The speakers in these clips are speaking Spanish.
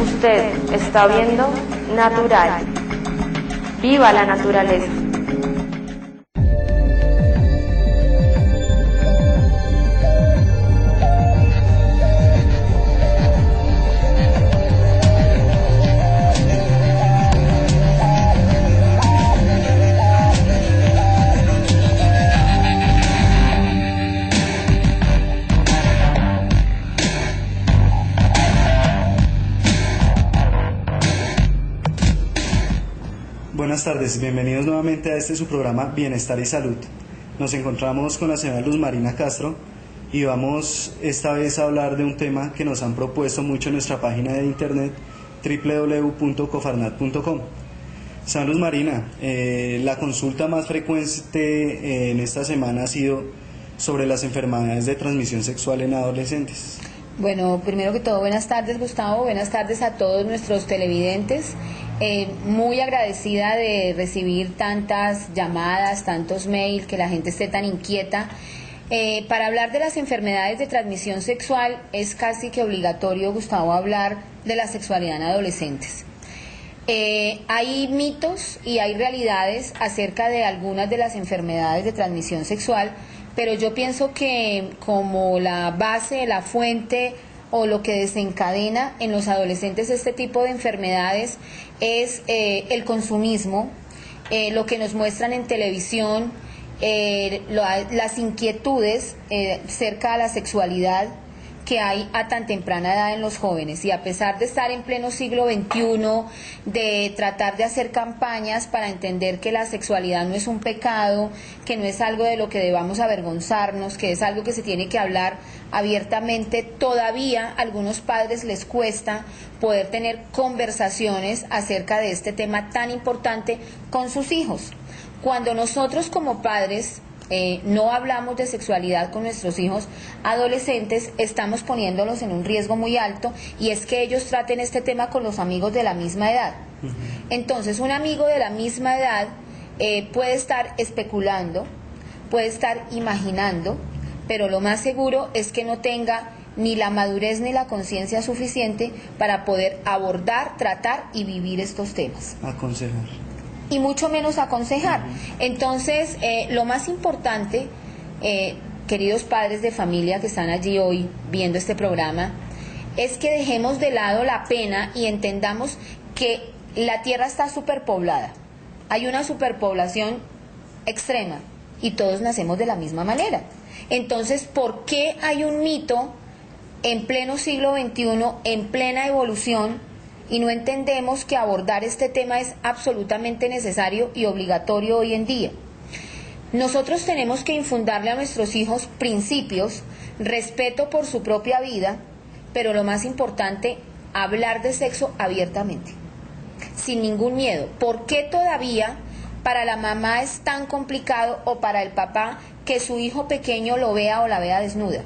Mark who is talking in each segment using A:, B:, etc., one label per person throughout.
A: Usted está viendo Natural. ¡Viva la naturaleza!
B: Buenas tardes, bienvenidos nuevamente a este su programa Bienestar y Salud. Nos encontramos con la señora Luz Marina Castro y vamos esta vez a hablar de un tema que nos han propuesto mucho en nuestra página de internet www.cofarnat.com. Señora Luz Marina, la consulta más frecuente en esta semana ha sido sobre las enfermedades de transmisión sexual en adolescentes.
C: Bueno, primero que todo, buenas tardes, Gustavo, buenas tardes a todos nuestros televidentes. Muy agradecida de recibir tantas llamadas, tantos mails, que la gente esté tan inquieta. Para hablar de las enfermedades de transmisión sexual es casi que obligatorio, Gustavo, hablar de la sexualidad en adolescentes. Hay mitos y hay realidades acerca de algunas de las enfermedades de transmisión sexual, pero yo pienso que como la base, la fuente o lo que desencadena en los adolescentes este tipo de enfermedades es el consumismo, lo que nos muestran en televisión, las inquietudes cerca de la sexualidad que hay a tan temprana edad en los jóvenes. Y a pesar de estar en pleno siglo XXI, de tratar de hacer campañas para entender que la sexualidad no es un pecado, que no es algo de lo que debamos avergonzarnos, que es algo que se tiene que hablar abiertamente, todavía a algunos padres les cuesta poder tener conversaciones acerca de este tema tan importante con sus hijos. Cuando nosotros como padres no hablamos de sexualidad con nuestros hijos adolescentes, estamos poniéndolos en un riesgo muy alto, y es que ellos traten este tema con los amigos de la misma edad. Entonces, un amigo de la misma edad puede estar especulando, puede estar imaginando, pero lo más seguro es que no tenga ni la madurez ni la conciencia suficiente para poder abordar, tratar y vivir estos temas.
B: Aconsejar.
C: Y mucho menos aconsejar. Entonces, lo más importante, queridos padres de familia que están allí hoy viendo este programa, es que dejemos de lado la pena y entendamos que la tierra está superpoblada. Hay una superpoblación extrema y todos nacemos de la misma manera. Entonces, ¿por qué hay un mito en pleno siglo XXI, en plena evolución, y no entendemos que abordar este tema es absolutamente necesario y obligatorio hoy en día? Nosotros tenemos que infundarle a nuestros hijos principios, respeto por su propia vida, pero lo más importante, hablar de sexo abiertamente, sin ningún miedo. ¿Por qué todavía para la mamá es tan complicado, o para el papá, que su hijo pequeño lo vea o la vea desnuda?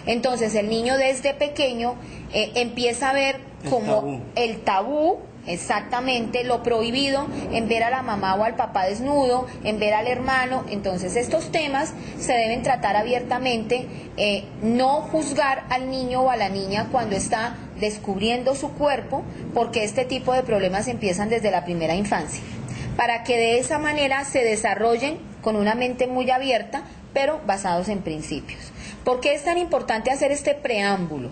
C: Entonces el niño desde pequeño empieza a ver como el tabú, exactamente, lo prohibido en ver a la mamá o al papá desnudo, en ver al hermano. Entonces estos temas se deben tratar abiertamente, no juzgar al niño o a la niña cuando está descubriendo su cuerpo, porque este tipo de problemas empiezan desde la primera infancia, para que de esa manera se desarrollen con una mente muy abierta, pero basados en principios. ¿Por qué es tan importante hacer este preámbulo?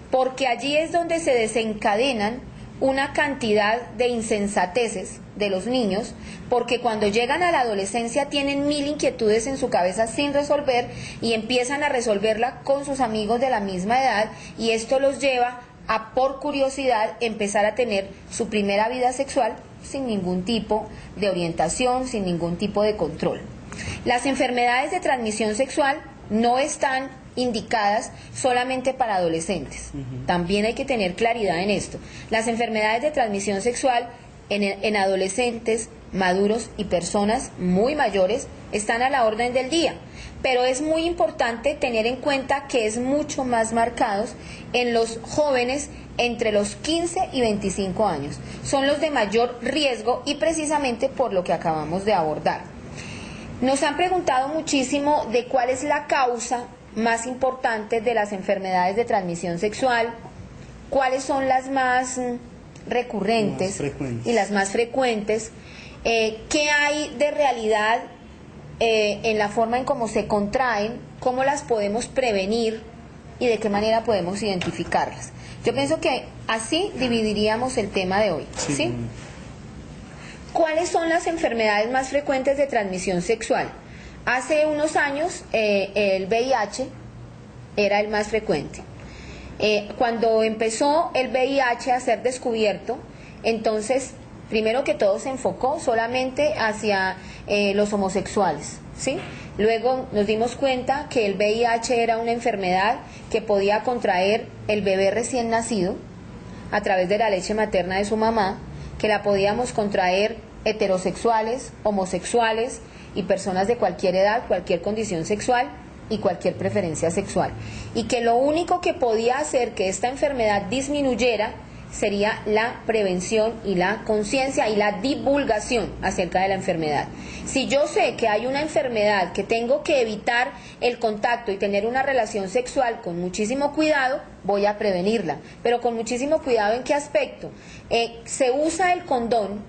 C: Porque allí es donde se desencadenan una cantidad de insensateces de los niños, porque cuando llegan a la adolescencia tienen mil inquietudes en su cabeza sin resolver, y empiezan a resolverla con sus amigos de la misma edad, y esto los lleva a, por curiosidad, empezar a tener su primera vida sexual sin ningún tipo de orientación, sin ningún tipo de control. Las enfermedades de transmisión sexual no están indicadas solamente para adolescentes. También hay que tener claridad en esto. Las enfermedades de transmisión sexual en adolescentes, maduros y personas muy mayores están a la orden del día, pero es muy importante tener en cuenta que es mucho más marcados en los jóvenes entre los 15 y 25 años. Son los de mayor riesgo, y precisamente por lo que acabamos de abordar. Nos han preguntado muchísimo de cuál es la causa más importante de las enfermedades de transmisión sexual, cuáles son las más recurrentes y las más frecuentes, ¿qué hay de realidad en la forma en cómo se contraen, cómo las podemos prevenir y de qué manera podemos identificarlas? Yo pienso que así dividiríamos el tema de hoy, ¿sí? ¿Cuáles son las enfermedades más frecuentes de transmisión sexual? Hace unos años el VIH era el más frecuente. Cuando empezó el VIH a ser descubierto, entonces, primero que todo se enfocó solamente hacia los homosexuales, ¿sí? Luego nos dimos cuenta que el VIH era una enfermedad que podía contraer el bebé recién nacido a través de la leche materna de su mamá, que la podíamos contraer heterosexuales, homosexuales y personas de cualquier edad, cualquier condición sexual y cualquier preferencia sexual. Y que lo único que podía hacer que esta enfermedad disminuyera sería la prevención y la conciencia y la divulgación acerca de la enfermedad. Si yo sé que hay una enfermedad que tengo que evitar el contacto y tener una relación sexual con muchísimo cuidado, voy a prevenirla. Pero con muchísimo cuidado, ¿en qué aspecto? Se usa el condón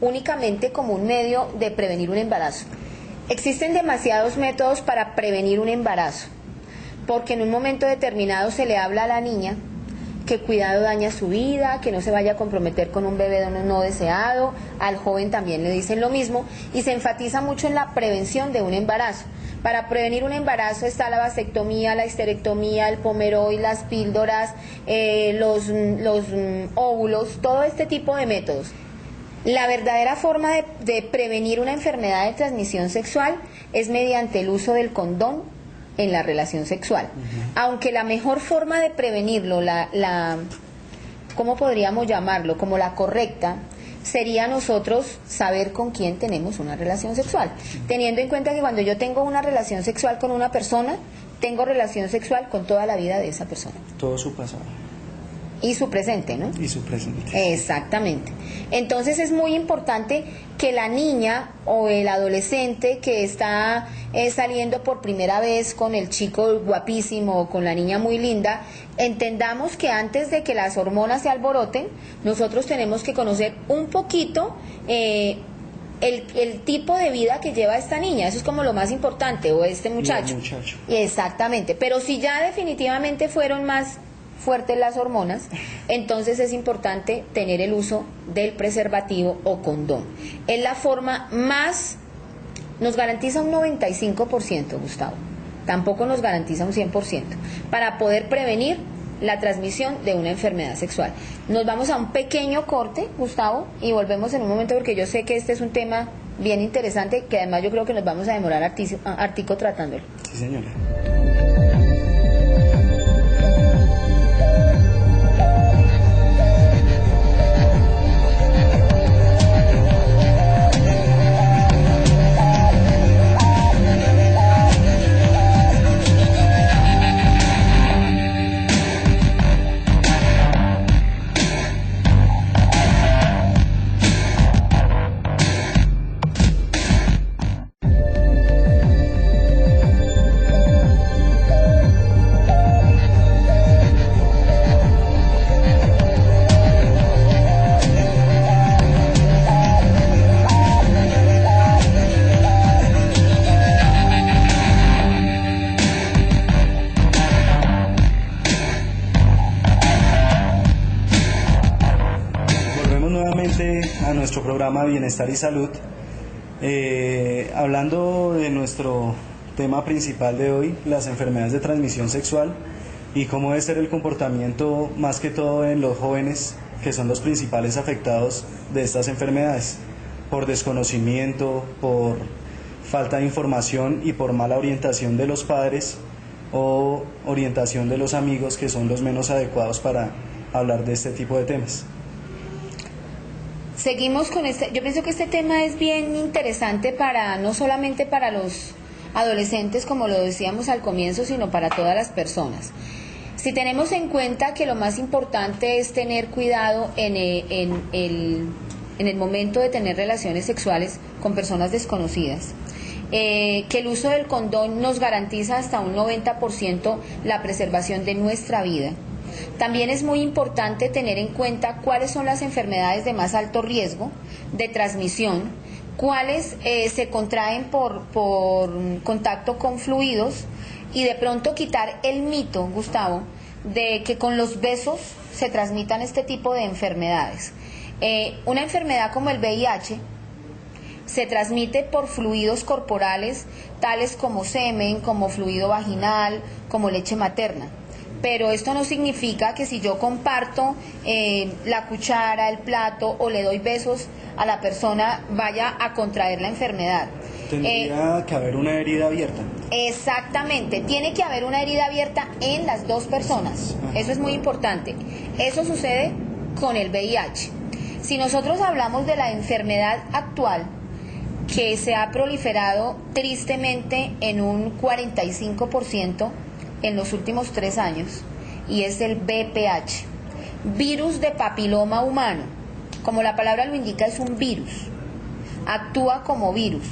C: únicamente como un medio de prevenir un embarazo. Existen demasiados métodos para prevenir un embarazo, porque en un momento determinado se le habla a la niña que cuidado daña su vida, que no se vaya a comprometer con un bebé no deseado, al joven también le dicen lo mismo, y se enfatiza mucho en la prevención de un embarazo. Para prevenir un embarazo está la vasectomía, la histerectomía, el pomeroid, las píldoras, los óvulos, todo este tipo de métodos. La verdadera forma de prevenir una enfermedad de transmisión sexual es mediante el uso del condón en la relación sexual. Aunque la mejor forma de prevenirlo, ¿cómo podríamos llamarlo? Como la correcta, sería nosotros saber con quién tenemos una relación sexual. Teniendo en cuenta que cuando yo tengo una relación sexual con una persona, tengo relación sexual con toda la vida de esa persona.
B: Todo su pasado.
C: Y su presente, ¿no?
B: Y su presente.
C: Exactamente. Entonces es muy importante que la niña o el adolescente que está saliendo por primera vez con el chico guapísimo o con la niña muy linda, entendamos que antes de que las hormonas se alboroten, nosotros tenemos que conocer un poquito el tipo de vida que lleva esta niña. Eso es como lo más importante, o este muchacho. Exactamente. Pero si ya definitivamente fueron más fuertes las hormonas, entonces es importante tener el uso del preservativo o condón. Es la forma más, nos garantiza un 95%, Gustavo, tampoco nos garantiza un 100%, para poder prevenir la transmisión de una enfermedad sexual. Nos vamos a un pequeño corte, Gustavo, y volvemos en un momento, porque yo sé que este es un tema bien interesante, que además yo creo que nos vamos a demorar hartico tratándolo.
B: Sí, señora. A nuestro programa Bienestar y Salud, hablando de nuestro tema principal de hoy, las enfermedades de transmisión sexual y cómo debe ser el comportamiento más que todo en los jóvenes, que son los principales afectados de estas enfermedades, por desconocimiento, por falta de información y por mala orientación de los padres o orientación de los amigos, que son los menos adecuados para hablar de este tipo de temas.
C: Seguimos con yo pienso que este tema es bien interesante no solamente para los adolescentes, como lo decíamos al comienzo, sino para todas las personas. Si tenemos en cuenta que lo más importante es tener cuidado en el momento de tener relaciones sexuales con personas desconocidas, que el uso del condón nos garantiza hasta un 90% la preservación de nuestra vida. También es muy importante tener en cuenta cuáles son las enfermedades de más alto riesgo de transmisión, cuáles se contraen por contacto con fluidos, y de pronto quitar el mito, Gustavo, de que con los besos se transmitan este tipo de enfermedades. Una enfermedad como el VIH se transmite por fluidos corporales tales como semen, como fluido vaginal, como leche materna. Pero esto no significa que si yo comparto la cuchara, el plato o le doy besos a la persona vaya a contraer la enfermedad.
B: Tendría que haber una herida abierta.
C: Exactamente, tiene que haber una herida abierta en las dos personas. Eso es muy importante. Eso sucede con el VIH. Si nosotros hablamos de la enfermedad actual, que se ha proliferado tristemente en un 45% en los últimos 3 años, y es el VPH, virus de papiloma humano. Como la palabra lo indica, es un virus, actúa como virus.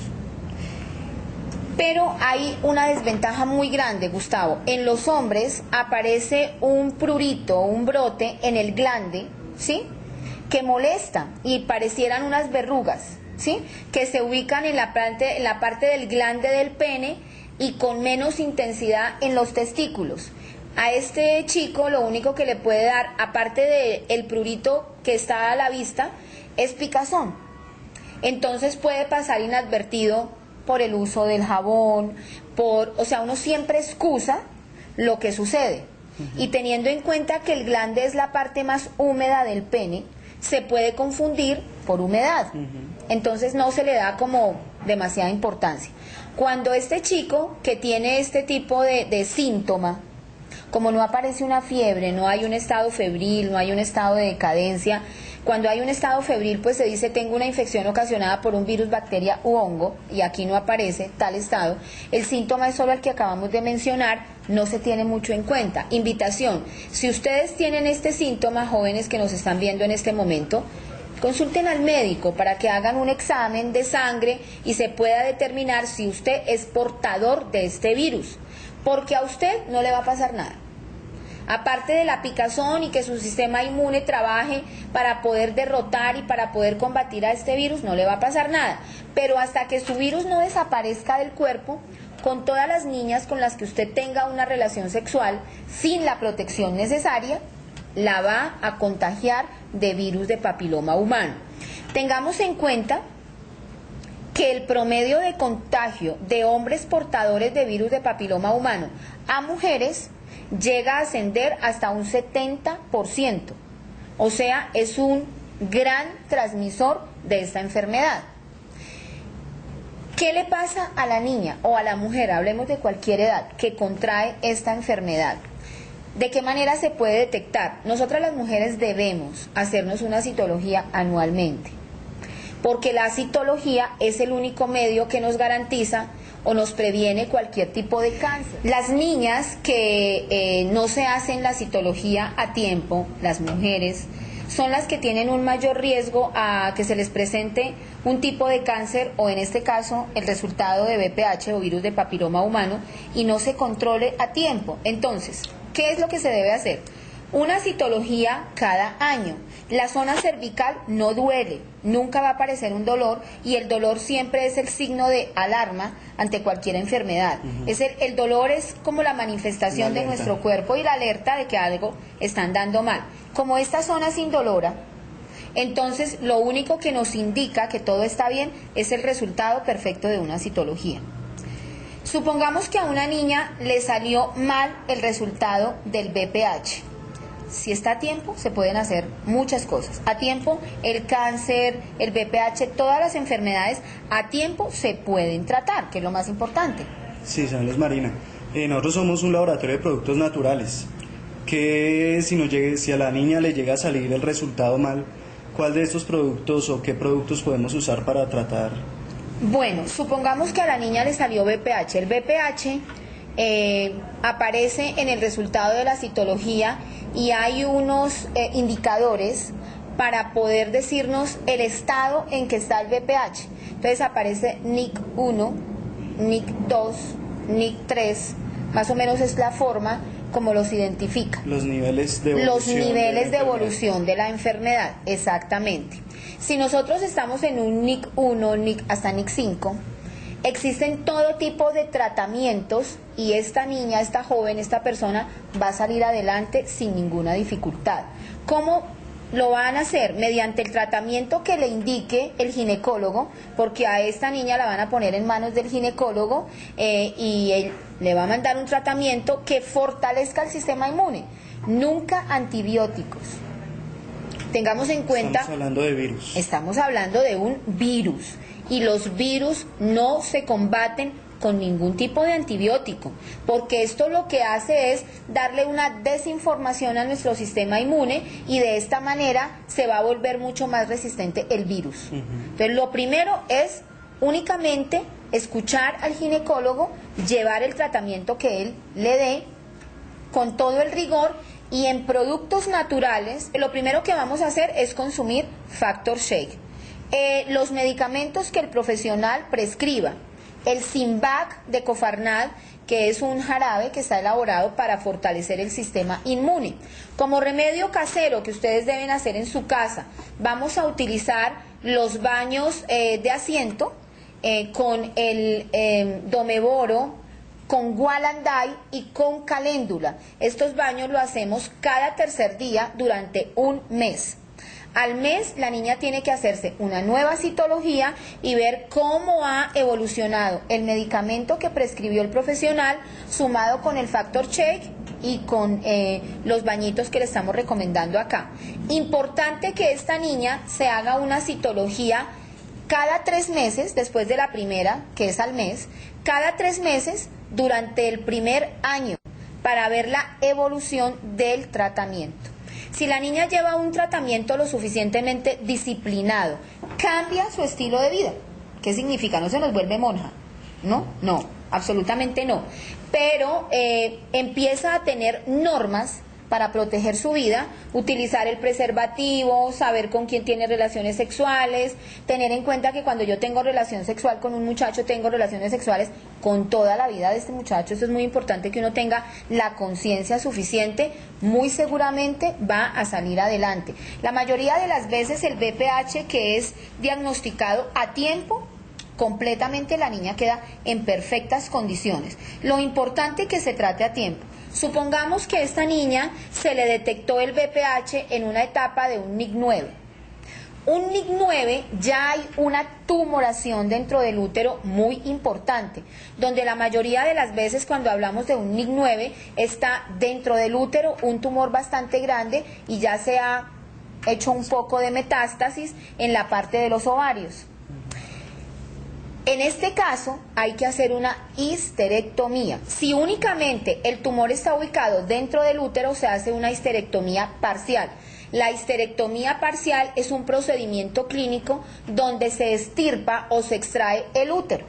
C: Pero hay una desventaja muy grande, Gustavo. En los hombres aparece un prurito, un brote en el glande, ¿sí?, que molesta y parecieran unas verrugas, ¿sí?, que se ubican en la parte del glande del pene y con menos intensidad en los testículos. A este chico lo único que le puede dar, aparte del prurito que está a la vista, es picazón. Entonces puede pasar inadvertido por el uso del jabón, o sea, uno siempre excusa lo que sucede. Y teniendo en cuenta que el glande es la parte más húmeda del pene, se puede confundir por humedad. Entonces no se le da como demasiada importancia. Cuando este chico que tiene este tipo de síntoma, como no aparece una fiebre, no hay un estado febril, no hay un estado de decadencia, cuando hay un estado febril pues se dice tengo una infección ocasionada por un virus, bacteria u hongo, y aquí no aparece tal estado, el síntoma es solo el que acabamos de mencionar, no se tiene mucho en cuenta. Invitación, si ustedes tienen este síntoma, jóvenes que nos están viendo en este momento, consulten al médico para que hagan un examen de sangre y se pueda determinar si usted es portador de este virus, porque a usted no le va a pasar nada. Aparte de la picazón y que su sistema inmune trabaje para poder derrotar y para poder combatir a este virus, no le va a pasar nada. Pero hasta que su virus no desaparezca del cuerpo, con todas las niñas con las que usted tenga una relación sexual sin la protección necesaria, la va a contagiar de virus de papiloma humano. Tengamos en cuenta que el promedio de contagio de hombres portadores de virus de papiloma humano a mujeres llega a ascender hasta un 70%. O sea, es un gran transmisor de esta enfermedad. ¿Qué le pasa a la niña o a la mujer, hablemos de cualquier edad, que contrae esta enfermedad? ¿De qué manera se puede detectar? Nosotras las mujeres debemos hacernos una citología anualmente, porque la citología es el único medio que nos garantiza o nos previene cualquier tipo de cáncer. Las niñas que no se hacen la citología a tiempo, las mujeres, son las que tienen un mayor riesgo a que se les presente un tipo de cáncer o en este caso el resultado de VPH o virus de papiloma humano y no se controle a tiempo. Entonces, ¿qué es lo que se debe hacer? Una citología cada año. La zona cervical no duele, nunca va a aparecer un dolor y el dolor siempre es el signo de alarma ante cualquier enfermedad. El dolor es como la manifestación de nuestro cuerpo y la alerta de que algo está andando mal. Como esta zona es indolora, entonces lo único que nos indica que todo está bien es el resultado perfecto de una citología. Supongamos que a una niña le salió mal el resultado del VPH. Si está a tiempo, se pueden hacer muchas cosas. A tiempo, el cáncer, el VPH, todas las enfermedades a tiempo se pueden tratar, que es lo más importante.
B: Sí, señora Luz Marina. Nosotros somos un laboratorio de productos naturales. Que si a la niña le llega a salir el resultado mal, ¿cuál de estos productos o qué productos podemos usar para tratar?
C: Bueno, supongamos que a la niña le salió VPH. El VPH aparece en el resultado de la citología y hay unos indicadores para poder decirnos el estado en que está el VPH. Entonces aparece NIC1, NIC2, NIC3, más o menos es la forma como los identifica.
B: Los niveles de evolución.
C: Los niveles de evolución de la enfermedad, exactamente. Si nosotros estamos en un NIC 1, hasta NIC 5, existen todo tipo de tratamientos y esta niña, esta joven, esta persona va a salir adelante sin ninguna dificultad. ¿Cómo lo van a hacer? Mediante el tratamiento que le indique el ginecólogo, porque a esta niña la van a poner en manos del ginecólogo y él le va a mandar un tratamiento que fortalezca el sistema inmune. Nunca antibióticos. Tengamos en cuenta,
B: estamos hablando de virus.
C: Estamos hablando de un virus y los virus no se combaten con ningún tipo de antibiótico, porque esto lo que hace es darle una desinformación a nuestro sistema inmune y de esta manera se va a volver mucho más resistente el virus. Entonces lo primero es únicamente escuchar al ginecólogo, llevar el tratamiento que él le dé con todo el rigor. Y en productos naturales, lo primero que vamos a hacer es consumir Factor Shake. Los medicamentos que el profesional prescriba, el Simvac de Cofarnad, que es un jarabe que está elaborado para fortalecer el sistema inmune. Como remedio casero que ustedes deben hacer en su casa, vamos a utilizar los baños de asiento con el Domeboro, con Gualanday y con caléndula. Estos baños lo hacemos cada tercer día durante un mes. Al mes la niña tiene que hacerse una nueva citología y ver cómo ha evolucionado el medicamento que prescribió el profesional, sumado con el Factor Shake y con los bañitos que le estamos recomendando acá. Importante que esta niña se haga una citología cada 3 meses, después de la primera, que es al mes, cada 3 meses durante el primer año, para ver la evolución del tratamiento. Si la niña lleva un tratamiento lo suficientemente disciplinado, cambia su estilo de vida. ¿Qué significa? No se nos vuelve monja. No, absolutamente no. Pero empieza a tener normas para proteger su vida, utilizar el preservativo, saber con quién tiene relaciones sexuales, tener en cuenta que cuando yo tengo relación sexual con un muchacho, tengo relaciones sexuales con toda la vida de este muchacho. Eso es muy importante, que uno tenga la conciencia suficiente, muy seguramente va a salir adelante. La mayoría de las veces el BPH, que es diagnosticado a tiempo, completamente la niña queda en perfectas condiciones. Lo importante es que se trate a tiempo. Supongamos que a esta niña se le detectó el BPH en una etapa de un NIC 9. Un NIC 9 ya hay una tumoración dentro del útero muy importante, donde la mayoría de las veces cuando hablamos de un NIC 9 está dentro del útero un tumor bastante grande y ya se ha hecho un poco de metástasis en la parte de los ovarios. En este caso hay que hacer una histerectomía. Si únicamente el tumor está ubicado dentro del útero, se hace una histerectomía parcial. La histerectomía parcial es un procedimiento clínico donde se extirpa o se extrae el útero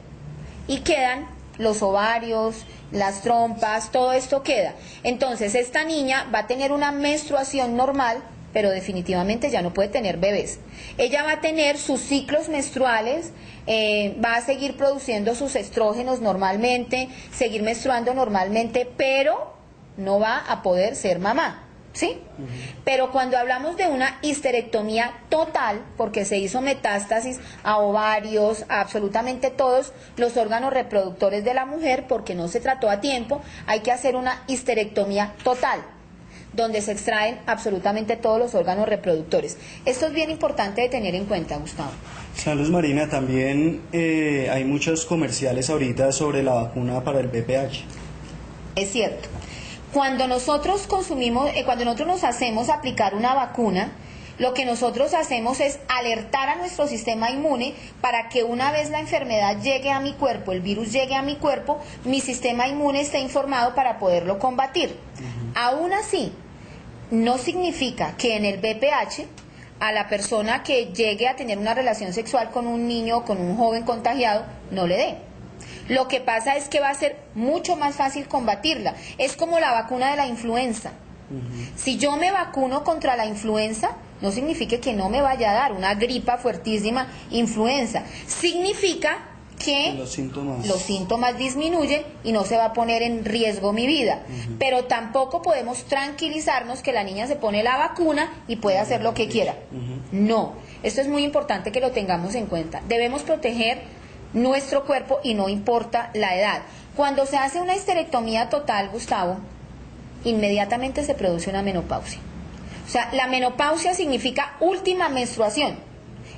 C: y quedan los ovarios, las trompas, todo esto queda. Entonces esta niña va a tener una menstruación normal, pero definitivamente ya no puede tener bebés. Ella va a tener sus ciclos menstruales, va a seguir produciendo sus estrógenos normalmente, seguir menstruando normalmente, pero no va a poder ser mamá, ¿sí? Pero cuando hablamos de una histerectomía total, porque se hizo metástasis a ovarios, a absolutamente todos los órganos reproductores de la mujer, porque no se trató a tiempo, hay que hacer una histerectomía total, donde se extraen absolutamente todos los órganos reproductores. Esto es bien importante de tener en cuenta, Gustavo.
B: Luz Marina, también hay muchos comerciales ahorita sobre la vacuna para el VPH.
C: Es cierto. Cuando nosotros consumimos, cuando nosotros nos hacemos aplicar una vacuna, lo que nosotros hacemos es alertar a nuestro sistema inmune para que una vez la enfermedad llegue a mi cuerpo, el virus llegue a mi cuerpo, mi sistema inmune esté informado para poderlo combatir. Aún así, no significa que en el VPH a la persona que llegue a tener una relación sexual con un niño o con un joven contagiado no le dé. Lo que pasa es que va a ser mucho más fácil combatirla. Es como la vacuna de la influenza. Si yo me vacuno contra la influenza, no significa que no me vaya a dar una gripa fuertísima influenza. Significa que los síntomas disminuyen y no se va a poner en riesgo mi vida. Pero tampoco podemos tranquilizarnos que la niña se pone la vacuna y puede hacer lo que quiera. No, esto es muy importante que lo tengamos en cuenta. Debemos proteger nuestro cuerpo y no importa la edad. Cuando se hace una histerectomía total, Gustavo, inmediatamente se produce una menopausia. O sea, la menopausia significa última menstruación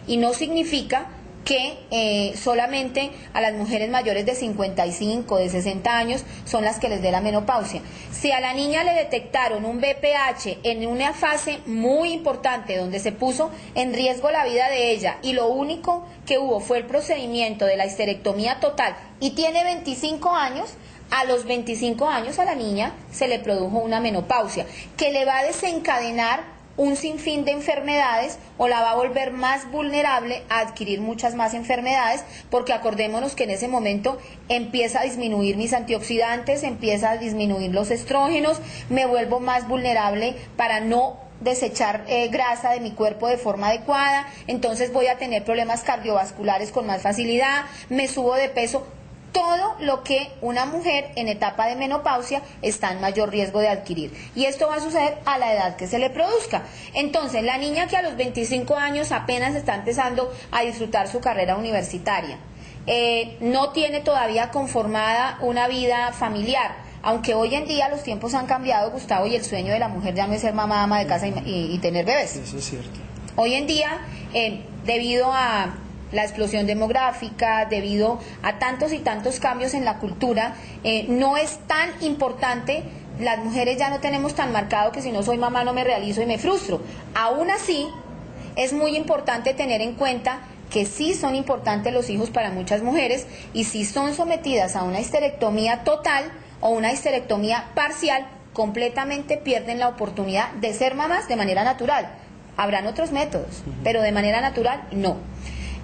C: y no significa que solamente a las mujeres mayores de 55, de 60 años son las que les dé la menopausia. Si a la niña le detectaron un BPH en una fase muy importante donde se puso en riesgo la vida de ella y lo único que hubo fue el procedimiento de la histerectomía total y tiene 25 años, a los 25 años a la niña se le produjo una menopausia que le va a desencadenar un sinfín de enfermedades o la va a volver más vulnerable a adquirir muchas más enfermedades, porque acordémonos que en ese momento empieza a disminuir mis antioxidantes, empieza a disminuir los estrógenos, me vuelvo más vulnerable para no desechar grasa de mi cuerpo de forma adecuada, entonces voy a tener problemas cardiovasculares con más facilidad, me subo de peso. Todo lo que una mujer en etapa de menopausia está en mayor riesgo de adquirir. Y esto va a suceder a la edad que se le produzca. Entonces, la niña que a los 25 años apenas está empezando a disfrutar su carrera universitaria, no tiene todavía conformada una vida familiar, aunque hoy en día los tiempos han cambiado, Gustavo, y el sueño de la mujer ya no es ser mamá, ama de casa y tener bebés.
B: Eso es cierto.
C: Hoy en día, debido a la explosión demográfica, debido a tantos y tantos cambios en la cultura, no es tan importante, las mujeres ya no tenemos tan marcado que si no soy mamá no me realizo y me frustro. Aún así, es muy importante tener en cuenta que sí son importantes los hijos para muchas mujeres y si son sometidas a una histerectomía total o una histerectomía parcial, completamente pierden la oportunidad de ser mamás de manera natural. Habrán otros métodos, pero de manera natural no.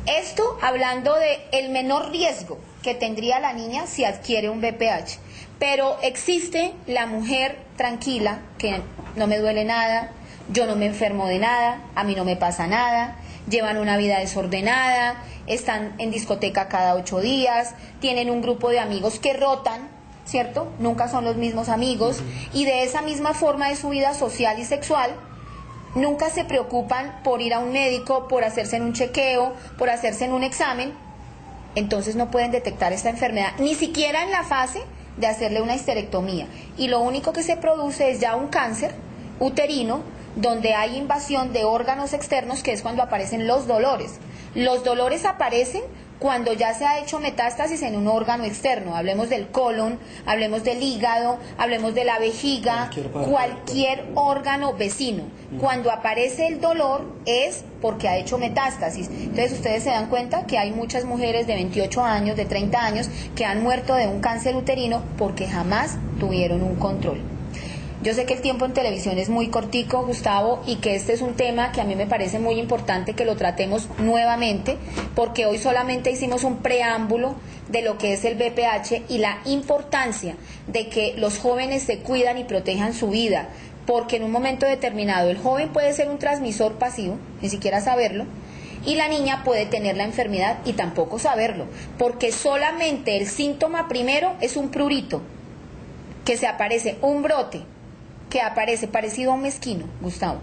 C: Esto hablando de el menor riesgo que tendría la niña si adquiere un BPH. Pero existe la mujer tranquila, que no me duele nada, yo no me enfermo de nada, a mí no me pasa nada, llevan una vida desordenada, están en discoteca cada 8 días, tienen un grupo de amigos que rotan, ¿cierto? Nunca son los mismos amigos, y de esa misma forma de su vida social y sexual, nunca se preocupan por ir a un médico, por hacerse un chequeo, por hacerse un examen, entonces no pueden detectar esta enfermedad, ni siquiera en la fase de hacerle una histerectomía. Y lo único que se produce es ya un cáncer uterino, donde hay invasión de órganos externos, que es cuando aparecen los dolores. Los dolores aparecen cuando ya se ha hecho metástasis en un órgano externo, hablemos del colon, hablemos del hígado, hablemos de la vejiga, cualquier órgano vecino. Cuando aparece el dolor es porque ha hecho metástasis. Entonces ustedes se dan cuenta que hay muchas mujeres de 28 años, de 30 años, que han muerto de un cáncer uterino porque jamás tuvieron un control. Yo sé que el tiempo en televisión es muy cortico, Gustavo, y que este es un tema que a mí me parece muy importante que lo tratemos nuevamente, porque hoy solamente hicimos un preámbulo de lo que es el BPH y la importancia de que los jóvenes se cuidan y protejan su vida, porque en un momento determinado el joven puede ser un transmisor pasivo, ni siquiera saberlo, y la niña puede tener la enfermedad y tampoco saberlo, porque solamente el síntoma primero es un prurito, que se aparece un brote, que aparece parecido a un mezquino, Gustavo,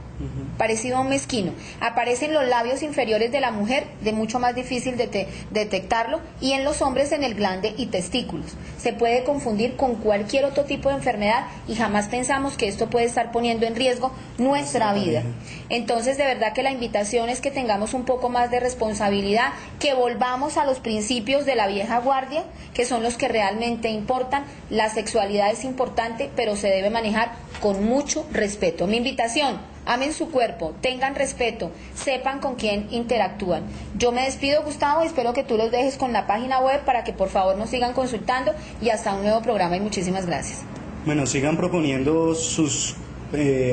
C: parecido a un mezquino. Aparecen los labios inferiores de la mujer, de mucho más difícil detectarlo, y en los hombres en el glande y testículos. Se puede confundir con cualquier otro tipo de enfermedad y jamás pensamos que esto puede estar poniendo en riesgo nuestra vida. Entonces, de verdad que la invitación es que tengamos un poco más de responsabilidad, que volvamos a los principios de la vieja guardia, que son los que realmente importan. La sexualidad es importante, pero se debe manejar con mucho respeto. Mi invitación: amen su cuerpo, tengan respeto, sepan con quién interactúan. Yo me despido, Gustavo, y espero que tú los dejes con la página web para que por favor nos sigan consultando, y hasta un nuevo programa, y muchísimas gracias.
B: Bueno, sigan proponiendo sus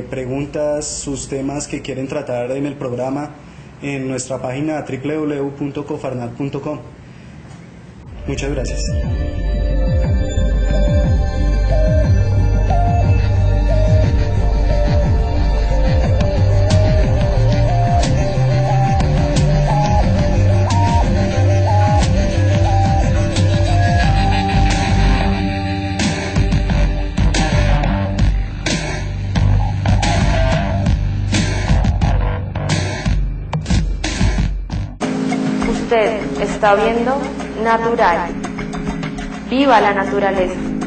B: preguntas, sus temas que quieren tratar en el programa en nuestra página www.cofarnat.com. Muchas gracias.
A: Usted está viendo Natural. Viva la naturaleza.